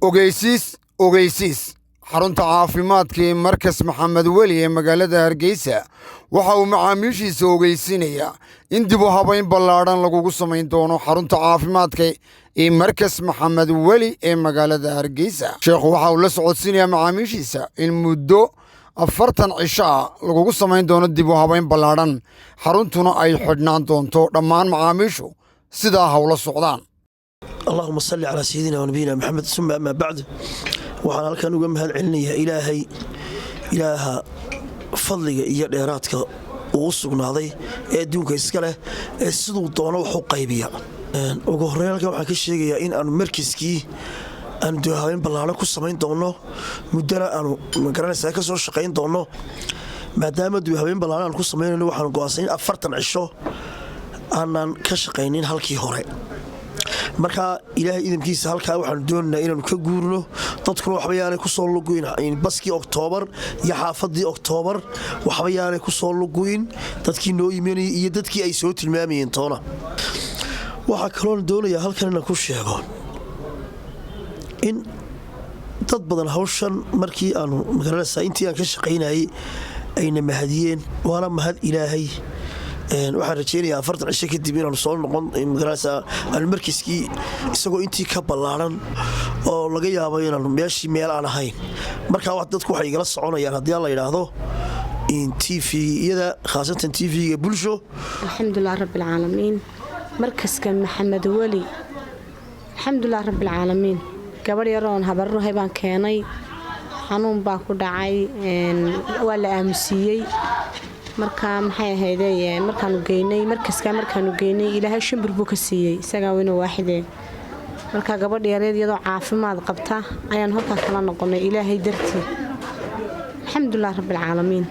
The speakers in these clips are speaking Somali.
ogeysiis xarunta caafimaadka ee markas maxamed weli ee magaalada Hargeysa waxa uu macaamiishiisa ogeysinayaa in dib u habayn ballaadhan lagu samayn doono xarunta caafimaadka ee markas maxamed weli ee magaalada Hargeysa. Sheekhu waxa uu la socodsiinayaa macaamiishiisa in muddo 40 cisho lagu samayn doono dib u habayn ballaadhan xaruntuna ay xidhnaan doonto dhammaan macaamiishu sidaa hawla socdaan. اللهم صل على سيدنا ونبينا محمد ثم أما بعد وحنا كان uga mahad celinaya ilaaha fadliga iyo dheeraadka uu sugnaaday ee adduunka iska leh ee sidoo doono wax u qaybiya ugu horeyn halkan waxaan ka sheegayaa in aanu markiskii aan doohayn ballaaran ku samayn doono muddana aanu magaranaysaa ka soo shaqayn doono maadaama doohayn ballaaran ku samaynayno waxaan go'aansanay 40 cisho aanan ka shaqaynin halkii hore marka ilaahay idinkiisa halka waxaan doonaynaa inaan ka guurno dadkuna waxba yaanay ku soo luguyn baskii Oktoobar iyo xaafadii Oktoobar waxba yaanay ku soo luguyn dadkii noo yimaanay iyo dadkii ay soo tilmaamayeen toona waxa kale oo doonayaa halkan inaan ku sheego in dad badan hawshan markii aanu magaranaysaa intii aan ka shaqaynayay ayna mahadiyeen waana mahad ilaahay waxaan rajeynayaa 40 cisho kadib inaan soo noqon magaranaysaa markiskii isagoo intii ka ballaaran oo laga yaabo inaan meeshii meel aan ahayn marka wax dadku waxay igala soconayaan haddii la yiraahdo in TV iyada khaasatan TV-ga bulsho alxamdulillah rabbil caalamiin markaska maxamed weli alxamdulillah rabbil caalamiin gabadh yar oo habarruhay baan keenay xanuun baa ku dhacay waa la aamusiyay marka maxay ahaydee markaanu geynay ilaahay shimbir buu ka siiyay isaga weyn waaxidee marka gabadh yareed iyadoo caafimaad qabta ayaan halkaas kala noqonay ilaahay dartii alxamdulillah rabbil caalamiin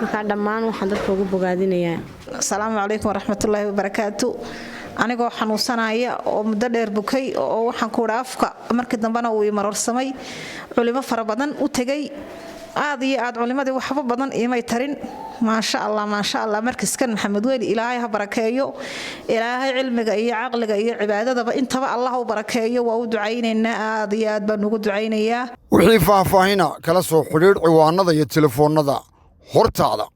marka dhammaan waxaan dadka ugu bogaadinayaa assalaamu calaykum waraxmatullaahi wabarakaatu anigoo xanuunsanaya oo muddo dheer bukay oo waxaan ku dhaafka markii dambana uu imarorsamay culimo fara badan u tagay aad iyo aad culimadii waxba badan iimay tarin ما شاء الله مركز كان محمد ويلي إلهي بركايو إلهي علمك إيا عقلك إيا عبادة انتبه الله بركايو ودعينا آديات بنو دعينا إياه وحي فاهفاهنا كلا سو حرير عوانا دا يتلفون دا هورتا دا